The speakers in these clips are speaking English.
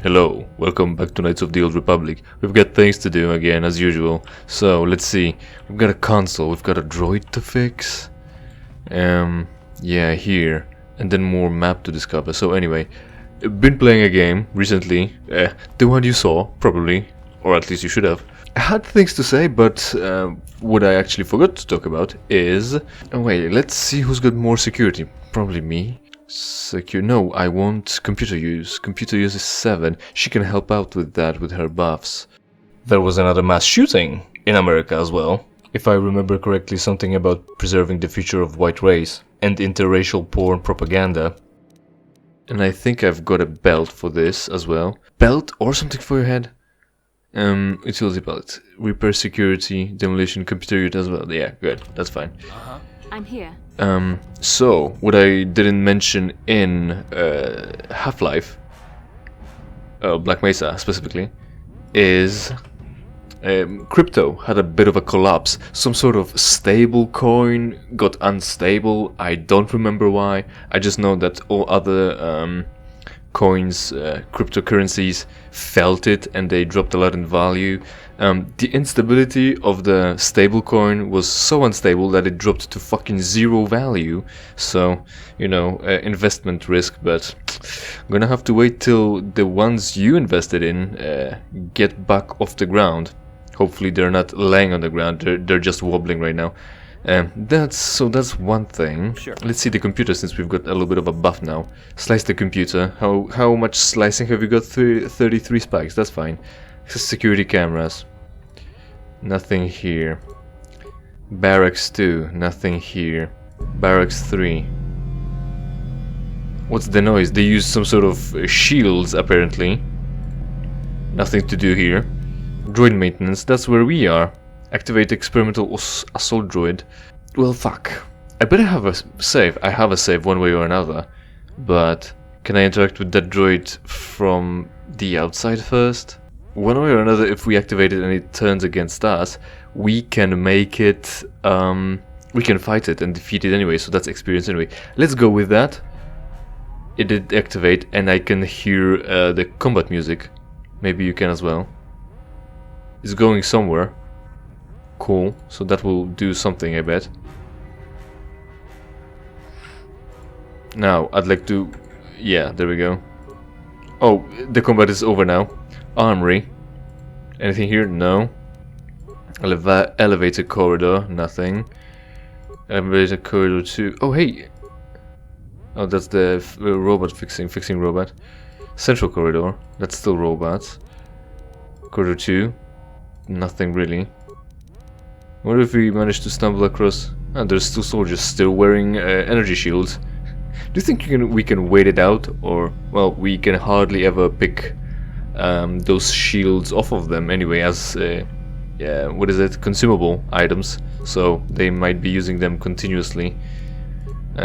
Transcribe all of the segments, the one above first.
Hello, welcome back to Knights of the Old Republic. We've got things to do again, as usual. So, let's see. We've got a console, we've got a droid to fix. Yeah, here. And then more map to discover. So anyway, been playing a game recently. The one you saw, probably. Or at least you should have. I had things to say, but what I actually forgot to talk about is... Oh wait, let's see who's got more security. Probably me. No, I want computer use. Computer use is 7. She can help out with that with her buffs. There was another mass shooting in America as well. If I remember correctly, something about preserving the future of white race and interracial porn propaganda. And I think I've got a belt for this as well. Belt or something for your head? Utility belt. Repair security, demolition, computer unit as well. Yeah, good. That's fine. I'm here. So, what I didn't mention in Half-Life, Black Mesa specifically, is crypto had a bit of a collapse. Some sort of stable coin got unstable. I don't remember why. I just know that all other coins, cryptocurrencies felt it and they dropped a lot in value. The instability of the stable coin was so unstable that it dropped to fucking 0 value. So, you know, investment risk, but I'm gonna have to wait till the ones you invested in get back off the ground. Hopefully they're not laying on the ground, they're just wobbling right now. That's one thing. Sure. Let's see the computer since we've got a little bit of a buff now. Slice the computer. How much slicing have you got? 33 spikes. That's fine. Security cameras. Nothing here. Barracks 2. Nothing here. Barracks 3. What's the noise? They use some sort of shields apparently. Nothing to do here. Droid maintenance. That's where we are. Activate experimental assault droid. Well, fuck. I better have a save. I have a save one way or another. But can I interact with that droid from the outside first? One way or another, if we activate it and it turns against us, we can make it... we can fight it and defeat it anyway, so that's experience anyway. Let's go with that. It did activate and I can hear the combat music. Maybe you can as well. It's going somewhere. Cool, so that will do something, I bet. Now, I'd like to... Yeah, there we go. Oh, the combat is over now. Armory. Anything here? No. Elevator corridor. Nothing. Elevator corridor 2. Oh, hey! Oh, that's the robot fixing robot. Central corridor. That's still robots. Corridor 2. Nothing really. What if we manage to stumble across... Oh, there's 2 soldiers still wearing energy shields. Do you think we can wait it out? Or, well, we can hardly ever pick those shields off of them anyway as, yeah, what is it? Consumable items. So they might be using them continuously.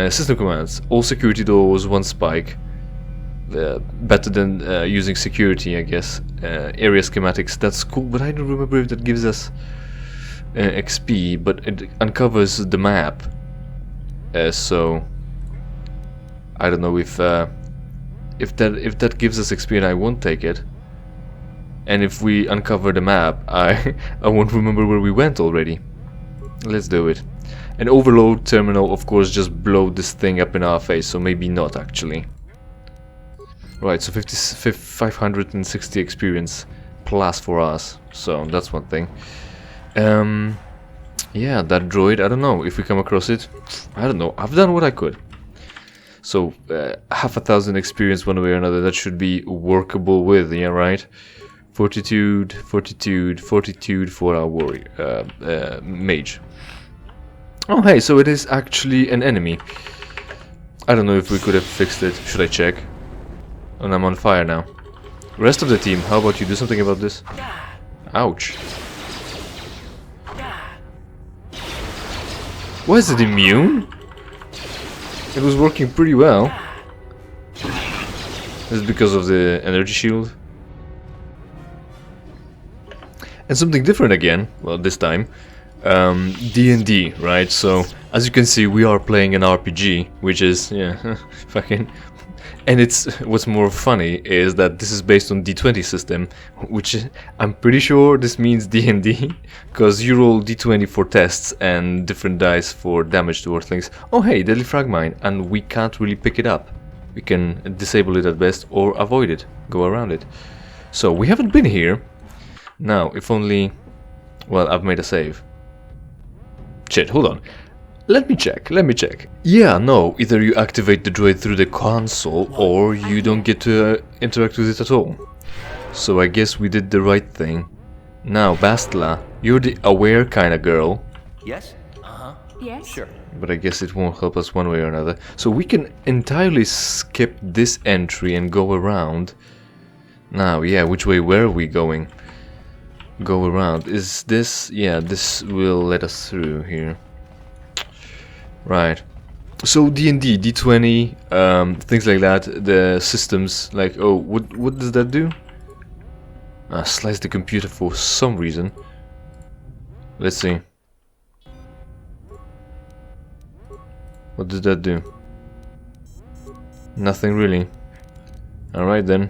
System commands. All security doors, 1 spike. Better than using security, I guess. Area schematics, that's cool, but I don't remember if that gives us... XP, but it uncovers the map, so I don't know if that gives us XP and I won't take it, and if we uncover the map, I won't remember where we went already. Let's do it. An overload terminal, of course, just blow this thing up in our face, so maybe not actually. Right, so 560 experience plus for us, so that's one thing. Yeah, that droid, I don't know if we come across it. I don't know, I've done what I could. So, half 1,000 experience one way or another, that should be workable with, yeah, right? Fortitude for our warrior, mage. Oh, hey, so it is actually an enemy. I don't know if we could have fixed it. Should I check? And I'm on fire now. Rest of the team, how about you do something about this? Ouch. Was it immune? It was working pretty well. It's because of the energy shield. And something different again, well this time. D&D, right? So, as you can see, we are playing an RPG, which is, yeah, fucking And it's what's more funny is that this is based on D20 system, which I'm pretty sure this means D&D, because you roll D20 for tests and different dice for damage to Earthlings. Oh hey, deadly frag mine, and we can't really pick it up. We can disable it at best or avoid it, go around it. So we haven't been here. Now, if only... Well, I've made a save. Shit, hold on. Let me check. Yeah, no, either you activate the droid through the console or you don't get to interact with it at all. So I guess we did the right thing. Now, Bastila, you're the aware kind of girl. Yes? Uh-huh. Yes? Sure. But I guess it won't help us one way or another. So we can entirely skip this entry and go around. Now, yeah, which way were we going? Go around. Is this... Yeah, this will let us through here. Right. So D&D, D20, things like that, the systems, like, oh, what does that do? Slice the computer for some reason. Let's see. What does that do? Nothing really. Alright then.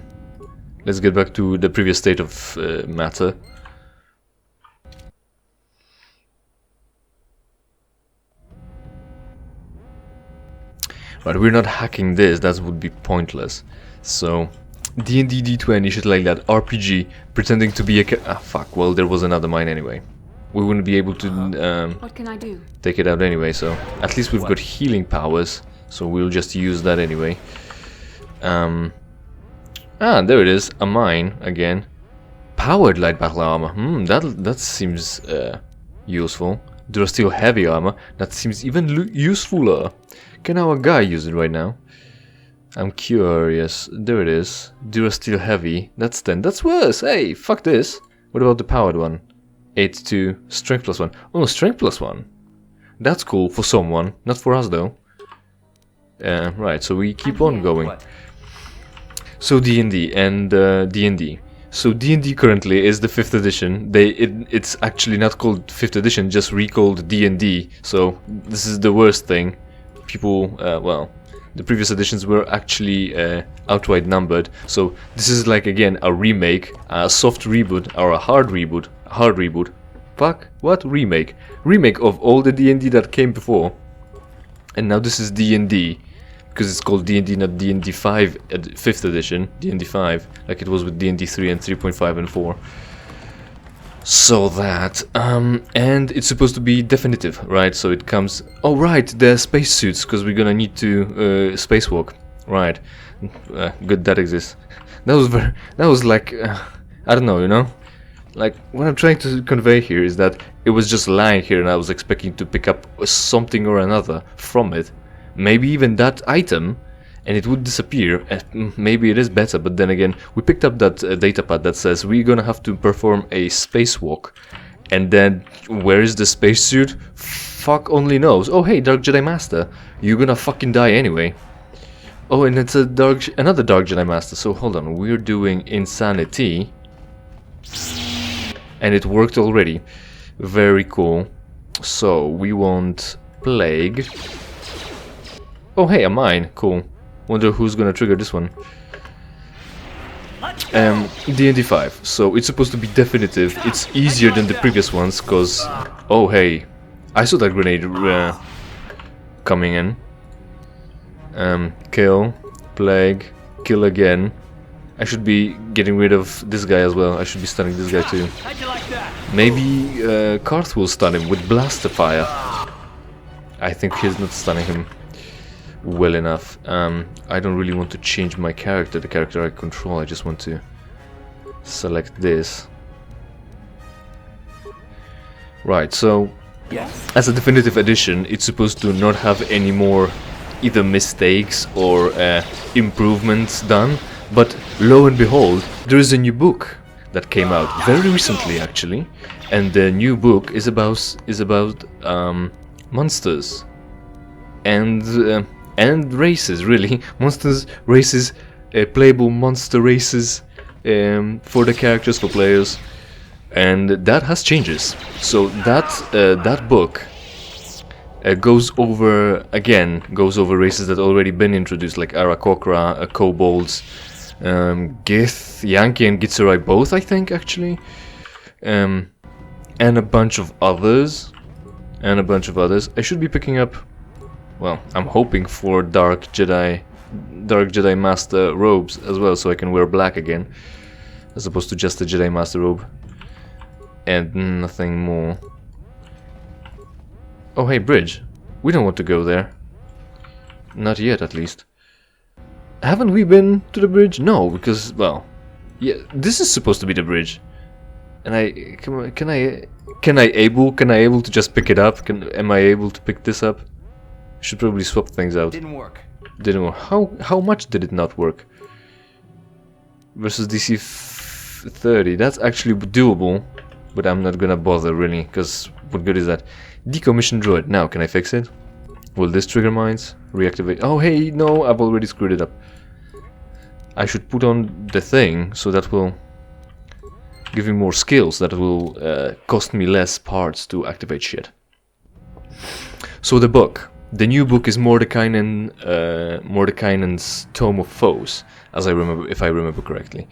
Let's get back to the previous state of matter. But we're not hacking this, that would be pointless. So, D&D, D20, shit like that, RPG, pretending to be a fuck, well, there was another mine anyway. We wouldn't be able to what can I do? Take it out anyway, so at least we've got healing powers, so we'll just use that anyway. There it is, a mine again. Powered light battle armor, that seems useful. Durasteel heavy armor, that seems even usefuler. Can our guy use it right now? I'm curious. There it is. Durasteel heavy. That's 10. That's worse. Hey, fuck this. What about the powered one? 8-2. Strength plus 1. Oh, strength plus 1. That's cool for someone. Not for us though. Right, so we keep on going. So D&D and D&D. So D&D currently is the 5th edition. It's actually not called 5th edition, just recalled D&D. So this is the worst thing. People, well, the previous editions were actually outright numbered. So this is like, again, a remake, a soft reboot, or a hard reboot. Fuck, what? Remake of all the D&D that came before. And now this is D&D, because it's called D&D, not D&D 5 5th edition, D&D 5, like it was with D&D 3 and 3.5 and 4. So that, and it's supposed to be definitive, right? So it comes, oh right, the spacesuits, because we're gonna need to spacewalk, right? Good that exists. That was like, I don't know, you know? Like, what I'm trying to convey here is that it was just lying here and I was expecting to pick up something or another from it. Maybe even that item, and it would disappear. Maybe it is better, but then again, we picked up that datapad that says we're gonna have to perform a spacewalk. And then, where is the spacesuit? Fuck only knows. Oh hey, Dark Jedi Master, you're gonna fucking die anyway. Oh, and it's another Dark Jedi Master, so hold on, we're doing Insanity. And it worked already. Very cool. So, we want Plague. Oh hey, a mine, cool. Wonder who's gonna trigger this one. D&D 5, so it's supposed to be definitive. It's easier than the previous ones, cause... Oh hey, I saw that grenade coming in. Kill, Plague, kill again. I should be getting rid of this guy as well. I should be stunning this guy too. Maybe Karth will stun him with Blaster Fire. I think he's not stunning him well enough. I don't really want to change my character, the character I control. I just want to select this. Right, so as a definitive edition, it's supposed to not have any more either mistakes or improvements done, but lo and behold, there is a new book that came out very recently actually, and the new book is about monsters and races, really. Monsters, races, playable monster races for the characters, for players, and that has changes. So that book goes over races that already been introduced, like Arakokra, Kobolds, Gith, Yankee, and Gitsurai both, I think, actually, and a bunch of others. I should be picking up. Well, I'm hoping for Dark Jedi Master robes as well, so I can wear black again, as opposed to just a Jedi Master robe and nothing more. Oh hey, bridge. We don't want to go there. Not yet, at least. Haven't we been to the bridge? No, because, well, yeah, this is supposed to be the bridge. And can I able to just pick it up? Am I able to pick this up? Should probably swap things out. Didn't work. Didn't work. How much did it not work? Versus DC 30. That's actually doable, but I'm not gonna bother really, because what good is that? Decommission droid. Now, can I fix it? Will this trigger mines? Reactivate. Oh hey, no, I've already screwed it up. I should put on the thing, so that will give me more skills. That will cost me less parts to activate shit. So the book. The new book is Mordekainen's Tome of Foes, as I remember, if I remember correctly,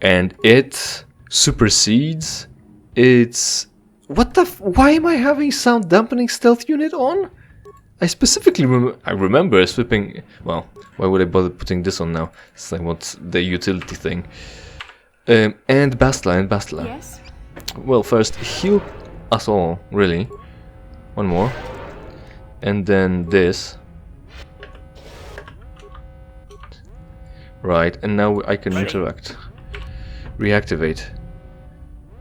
and it supersedes. It's what the? Why am I having sound dampening stealth unit on? I specifically remember swapping. Well, why would I bother putting this on now? It's like what's the utility thing? And Bastila. Yes. Well, first heal us all, really. One more. And then this. Right, and now I can interact. Reactivate.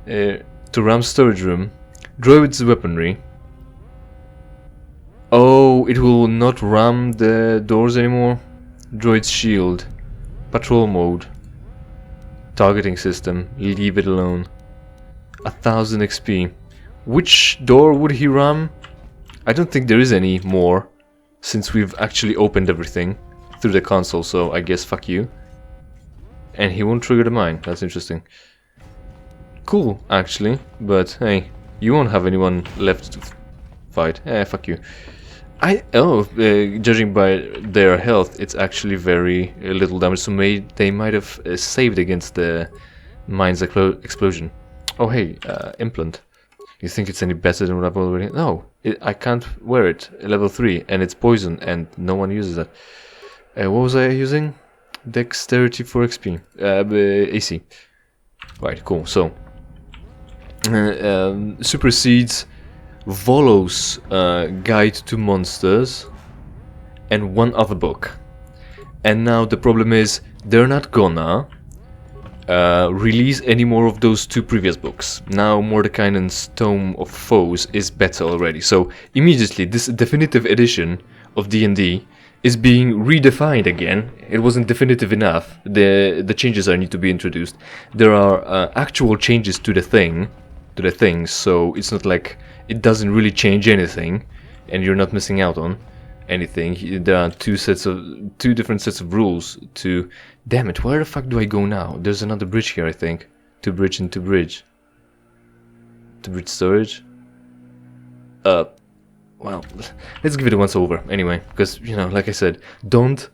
To ram storage room. Droid's weaponry. Oh, it will not ram the doors anymore. Droid's shield. Patrol mode. Targeting system. Leave it alone. 1000 XP. Which door would he ram? I don't think there is any more, since we've actually opened everything through the console, so I guess fuck you. And he won't trigger the mine. That's interesting. Cool, actually, but hey, you won't have anyone left to fight. Fuck you. Judging by their health, it's actually very little damage, so they might have saved against the mine's explosion. Oh hey, implant. You think it's any better than what I've already... No, I can't wear it. Level 3, and it's poison, and no one uses that. What was I using? Dexterity for XP. AC. Right, cool. So, supersedes Volo's Guide to Monsters and one other book. And now the problem is, they're not gonna release any more of those two previous books. Now Mordekainen's Tome of Foes is better already. So immediately this definitive edition of D&D is being redefined again. It wasn't definitive enough. The changes need to be introduced. There are actual changes to the things, so it's not like it doesn't really change anything and you're not missing out on anything. There are two different sets of rules to... Damn it, where the fuck do I go now? There's another bridge here, I think. To bridge and to bridge. To bridge storage? Well, let's give it a once over anyway, because, you know, like I said, don't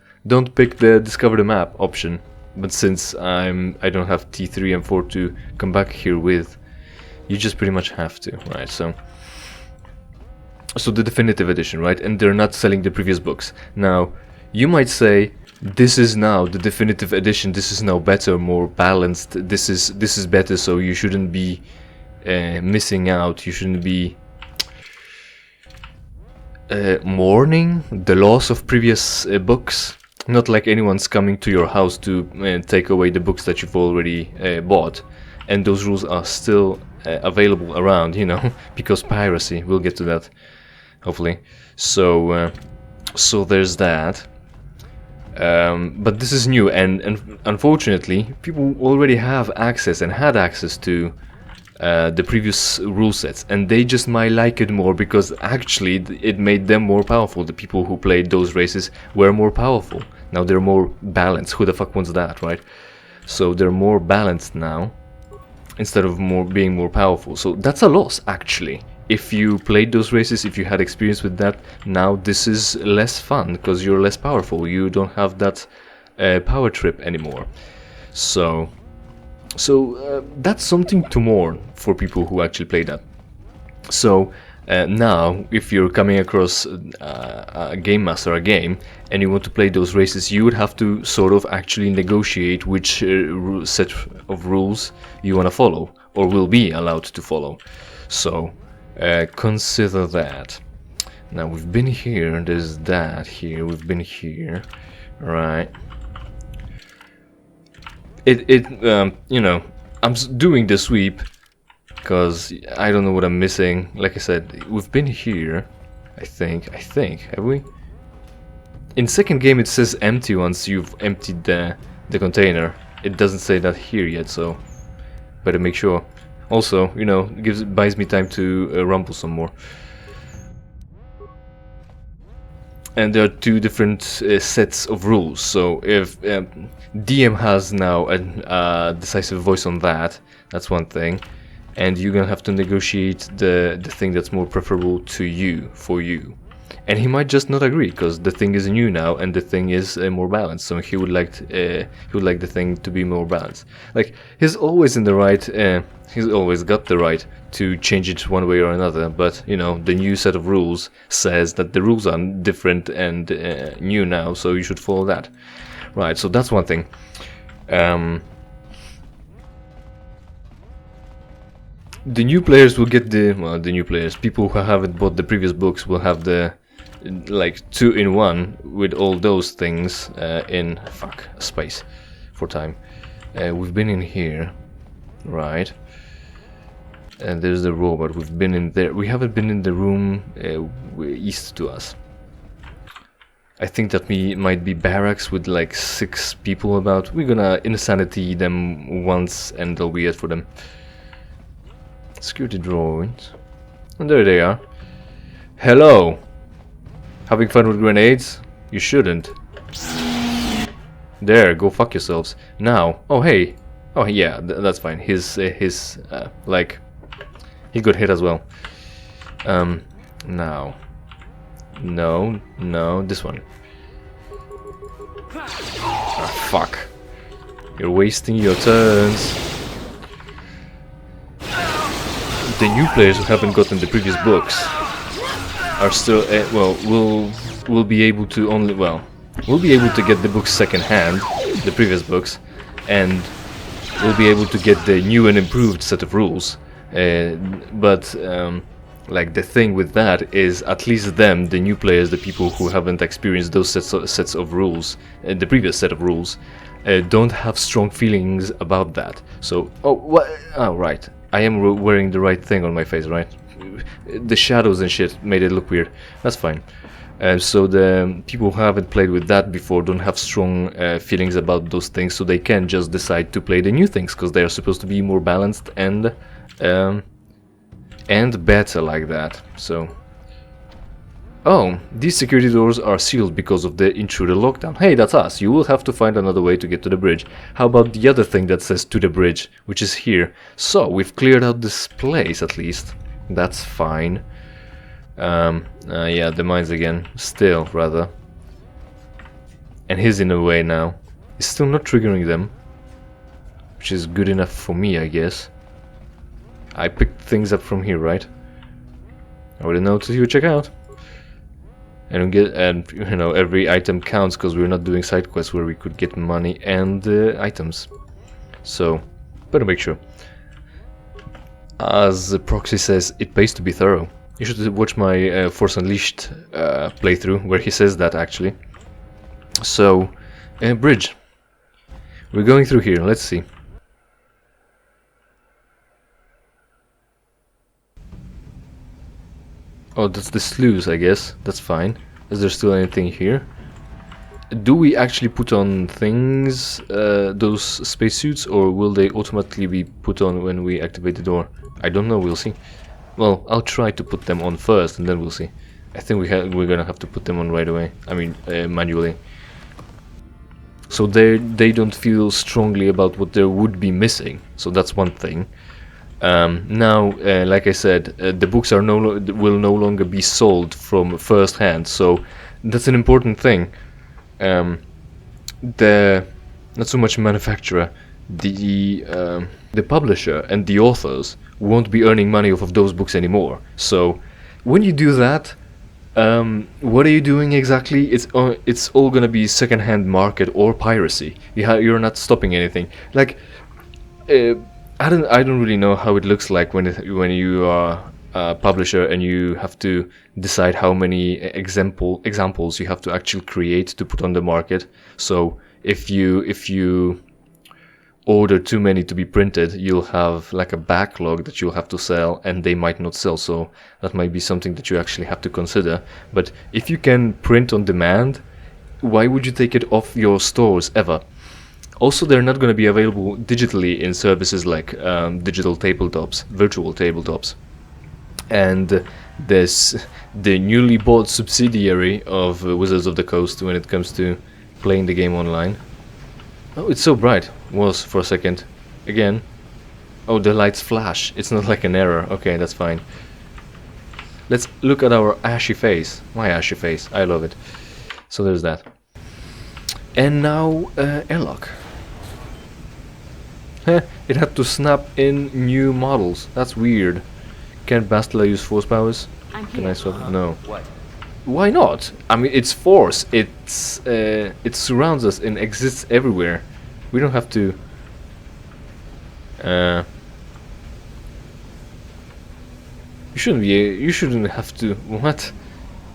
pick the discover the map option. But since I don't have T3 and 4 to come back here with, you just pretty much have to, right? So the definitive edition, right? And they're not selling the previous books. Now, you might say, this is now the definitive edition, this is now better, more balanced, this is better, so you shouldn't be missing out, you shouldn't be mourning the loss of previous books. Not like anyone's coming to your house to take away the books that you've already bought. And those rules are still available around, you know, because piracy, we'll get to that, hopefully. So there's that. But this is new, and unfortunately, people already have access and had access to the previous rule sets, and they just might like it more because actually it made them more powerful. The people who played those races were more powerful. Now they're more balanced. Who the fuck wants that, right? So they're more balanced now, instead of being more powerful. So that's a loss, actually. if you played those races, if you had experience with that, now this is less fun because you're less powerful. You don't have that power trip anymore. So that's something to mourn for people who actually play that. So now, if you're coming across a game master, a game, and you want to play those races, you would have to sort of actually negotiate which set of rules you want to follow, or will be allowed to follow. So consider that. Now we've been here, there's that here, we've been here, right? You know, I'm doing the sweep because I don't know what I'm missing. Like I said, we've been here, I think, have we? In second game it says empty once you've emptied the container. It doesn't say that here yet, so better make sure. Also, you know, buys me time to rumble some more. And there are two different sets of rules. So if DM has now a decisive voice on that, that's one thing, and you're gonna have to negotiate the thing that's more preferable to you, for you. And he might just not agree because the thing is new now and the thing is more balanced. So he would like the thing to be more balanced. Like, he's always in the right. He's always got the right to change it one way or another. But you know, the new set of rules says that the rules are different and new now, so you should follow that. Right. So that's one thing. The new players will get the new players. People who haven't bought the previous books will have the like 2-in-1 with all those things in space for time. We've been in here, right? And there's the robot. We've been in there. We haven't been in the room east to us. I think that might be barracks with like 6 people about. We're gonna insanity them once and that'll be it for them. Security drawings. And there they are. Hello! Having fun with grenades? You shouldn't. There, go fuck yourselves. Now, oh hey. Oh yeah, that's fine. His like, he got hit as well. Now. No, this one. Ah, fuck. You're wasting your turns. The new players who haven't gotten the previous books are still will be able to we'll be able to get the books second hand, the previous books, and we'll be able to get the new and improved set of rules. But like, the thing with that is, at least them, the new players, the people who haven't experienced those sets of rules, the previous set of rules, don't have strong feelings about that. So, right. I am wearing the right thing on my face, right? The shadows and shit made it look weird. That's fine. So the people who haven't played with that before don't have strong feelings about those things, so they can just decide to play the new things because they are supposed to be more balanced and better like that. So, oh, these security doors are sealed because of the intruder lockdown. Hey, that's us. You will have to find another way to get to the bridge. How about the other thing that says to the bridge, which is here? So, we've cleared out this place at least. That's fine. Yeah, the mines again. Still, rather. And he's in the way now. He's still not triggering them, which is good enough for me, I guess. I picked things up from here, right? I would know to check out. And you know, every item counts because we're not doing side quests where we could get money and items. So, better make sure. As the proxy says, it pays to be thorough. You should watch my Force Unleashed playthrough where he says that actually. So, bridge. We're going through here. Let's see. Oh, that's the sluice, I guess. That's fine. Is there still anything here? Do we actually put on things, those spacesuits, or will they automatically be put on when we activate the door? I don't know, we'll see. Well, I'll try to put them on first and then we'll see. I think we're gonna have to put them on right away. I mean, manually. So they don't feel strongly about what they would be missing. So that's one thing. Now, like I said, the books are will no longer be sold from first hand, so that's an important thing. The not so much manufacturer, the publisher and the authors won't be earning money off of those books anymore. So when you do that, what are you doing exactly? It's all gonna be second-hand market or piracy. You're not stopping anything. Like, I don't really know how it looks like when you are a publisher and you have to decide how many examples you have to actually create to put on the market. So if you order too many to be printed, you'll have like a backlog that you'll have to sell, and they might not sell. So that might be something that you actually have to consider. But if you can print on demand, why would you take it off your stores ever? Also, they're not going to be available digitally in services like digital tabletops, virtual tabletops. And there's the newly bought subsidiary of Wizards of the Coast when it comes to playing the game online. Oh, it's so bright. Was for a second. Again. Oh, the lights flash. It's not like an error. Okay, that's fine. Let's look at our ashy face. My ashy face. I love it. So there's that. And now, airlock. It had to snap in new models. That's weird. Can Bastila use force powers? Can I swap? No. What? Why not? I mean, it's force. It surrounds us and exists everywhere. We don't have to. You shouldn't have to. What?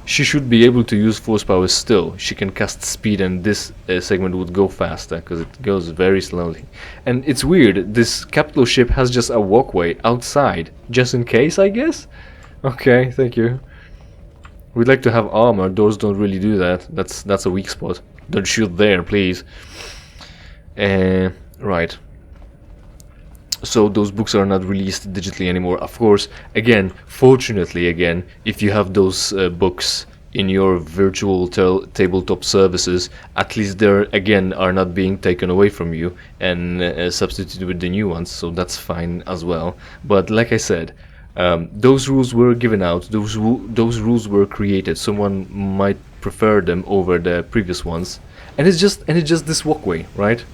She should be able to use force powers still. She can cast speed, and this segment would go faster because it goes very slowly. And it's weird. This capital ship has just a walkway outside, just in case, I guess. Okay, thank you. We'd like to have armor. Doors don't really do that. That's a weak spot. Don't shoot there, please. Right. So those books are not released digitally anymore. Of course, again, fortunately, again, if you have those books in your virtual tabletop services, at least they again are not being taken away from you and substituted with the new ones. So that's fine as well. But like I said, those rules were given out. Those rules were created. Someone might prefer them over the previous ones, and it's just this walkway, right?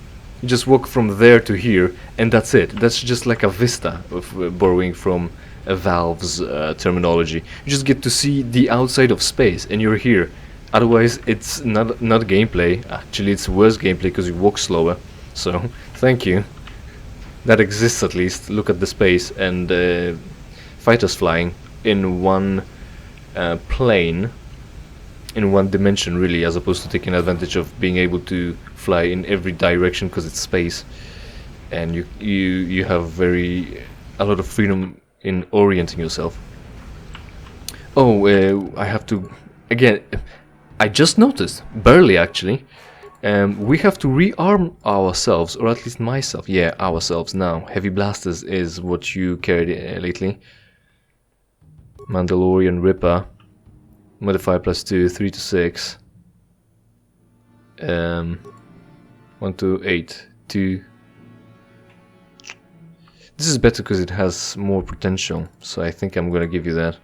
You just walk from there to here, and that's it. That's just like a vista of borrowing from Valve's terminology. You just get to see the outside of space, and you're here. Otherwise, it's not gameplay. Actually, it's worse gameplay because you walk slower. So, thank you. That exists at least. Look at the space and fighters flying in one plane, in one dimension, really, as opposed to taking advantage of being able to fly in every direction because it's space, and you have a lot of freedom in orienting yourself. Oh, I have to again. I just noticed, barely actually. We have to rearm ourselves, or at least myself. Yeah, ourselves now. Heavy blasters is what you carried lately. Mandalorian Ripper. Modifier +2, 3 to 6. 1 to 8, 2. This is better because it has more potential, so I think I'm gonna give you that.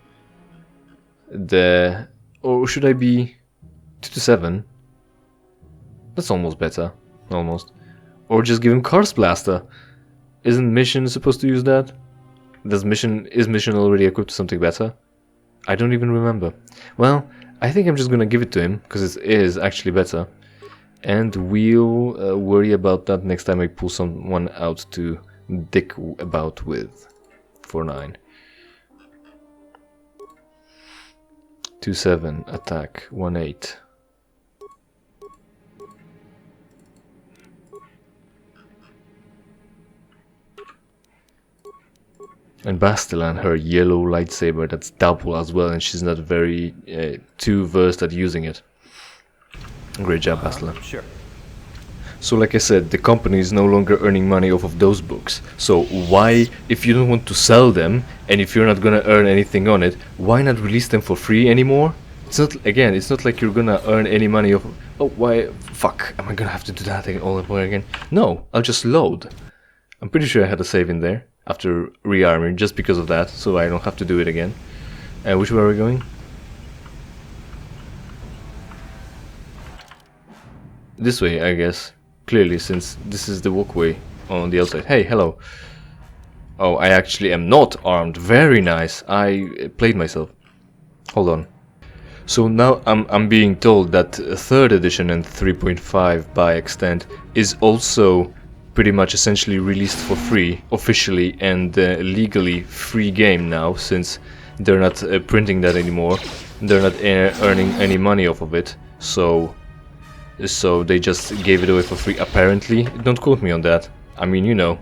Or should I be 2 to 7? That's almost better, almost. Or just give him Karst Blaster. Isn't Mission supposed to use that? Is Mission already equipped to something better? I don't even remember. Well, I think I'm just gonna give it to him because it is actually better. And we'll worry about that next time I pull someone out to dick about with. 4-9. 2-7 attack 1-8. And Bastila and her yellow lightsaber, that's double as well, and she's not very too versed at using it. Great job, Bastila. Sure. So like I said, the company is no longer earning money off of those books. So why, if you don't want to sell them, and if you're not gonna earn anything on it, why not release them for free anymore? It's not, again, it's not like you're gonna earn any money off... Oh, why... Fuck, am I gonna have to do that all over again? No, I'll just load. I'm pretty sure I had a save in there. after rearming, just because of that, so I don't have to do it again. Which way are we going? This way, I guess. Clearly, since this is the walkway on the outside. Hey, hello. Oh, I actually am not armed. Very nice. I played myself. Hold on. So now I'm being told that 3rd edition and 3.5 by extent is also pretty much essentially released for free, officially and legally free game now, since they're not printing that anymore. They're not earning any money off of it. So they just gave it away for free, apparently. Don't quote me on that. I mean, you know,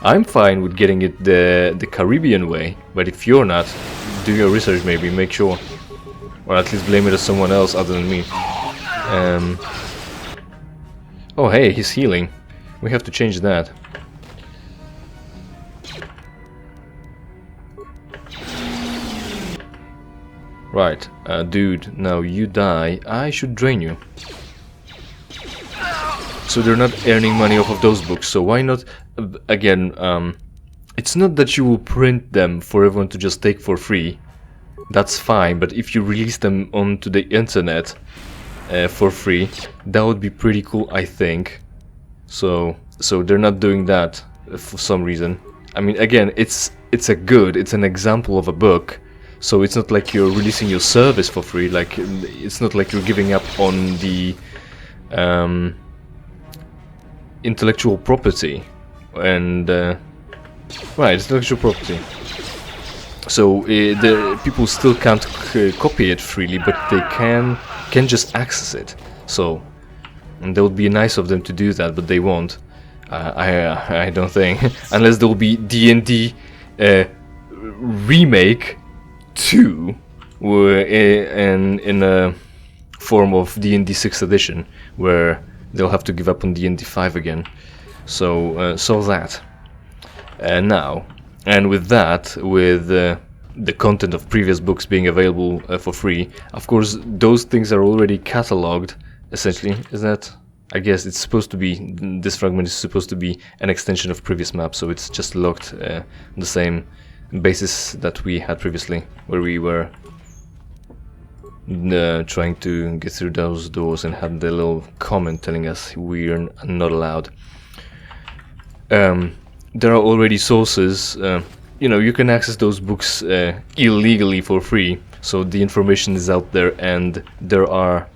I'm fine with getting it the Caribbean way, but if you're not, do your research maybe, make sure. Or at least blame it on someone else other than me. Oh hey, he's healing. We have to change that. Right, dude, now you die. I should drain you. So they're not earning money off of those books, so why not, again, it's not that you will print them for everyone to just take for free. That's fine, but if you release them onto the internet for free, that would be pretty cool, I think. So they're not doing that for some reason. I mean, again, it's an example of a book, so it's not like you're releasing your service for free. Like, it's not like you're giving up on the intellectual property and right, intellectual property. So the people still can't copy it freely, but they can just access it. So and that would be nice of them to do that, but they won't. I don't think, unless there will be D&D remake 2 in a form of D&D 6th edition, where they'll have to give up on D&D 5 again. So that now. And with that, with the content of previous books being available for free, of course, those things are already cataloged, essentially. Is that? I guess it's supposed to be, this fragment is supposed to be an extension of previous maps, so it's just locked on the same basis that we had previously, where we were trying to get through those doors and had the little comment telling us we're not allowed. There are already sources, you know, you can access those books illegally for free, so the information is out there, and there are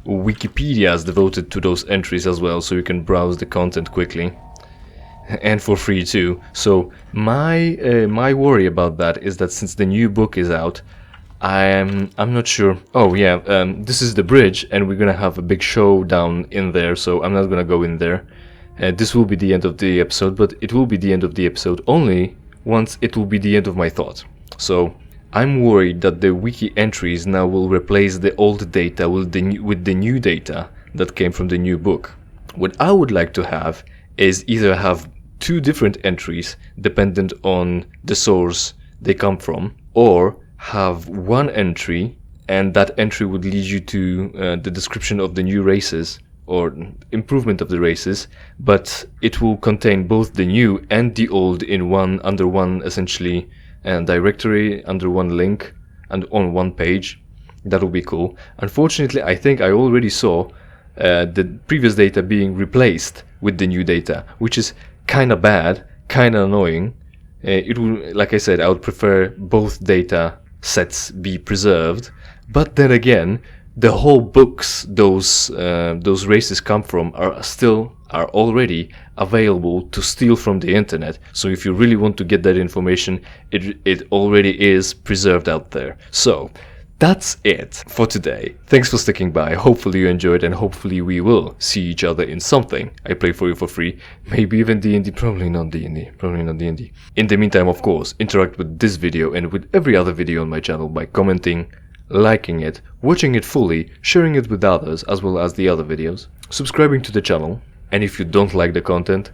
Wikipedias devoted to those entries as well, so you can browse the content quickly and for free too. So my worry about that is that since the new book is out, I'm not sure. Oh yeah, this is the bridge, and we're gonna have a big showdown in there, so I'm not gonna go in there. This will be the end of the episode, but it will be the end of the episode only once it will be the end of my thought. So I'm worried that the wiki entries now will replace the old data with the new data that came from the new book. What I would like to have is either have two different entries dependent on the source they come from, or have one entry, and that entry would lead you to the description of the new races or improvement of the races, but it will contain both the new and the old in one, under one essentially directory, under one link and on one page. That will be cool. Unfortunately, I think I already saw the previous data being replaced with the new data, which is kind of bad, kind of annoying. It will, like I said, I would prefer both data sets be preserved, but then again, the whole books those races come from are already available to steal from the internet. So if you really want to get that information, it already is preserved out there. So that's it for today. Thanks for sticking by. Hopefully you enjoyed, and hopefully we will see each other in something I play for you for free. Maybe even D&D, probably not D&D. In the meantime, of course, interact with this video and with every other video on my channel by commenting, liking it, watching it fully, sharing it with others as well as the other videos, subscribing to the channel, and if you don't like the content,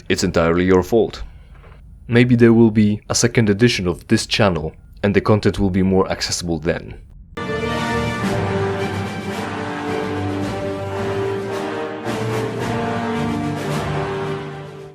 it's entirely your fault. Maybe there will be a second edition of this channel and the content will be more accessible then.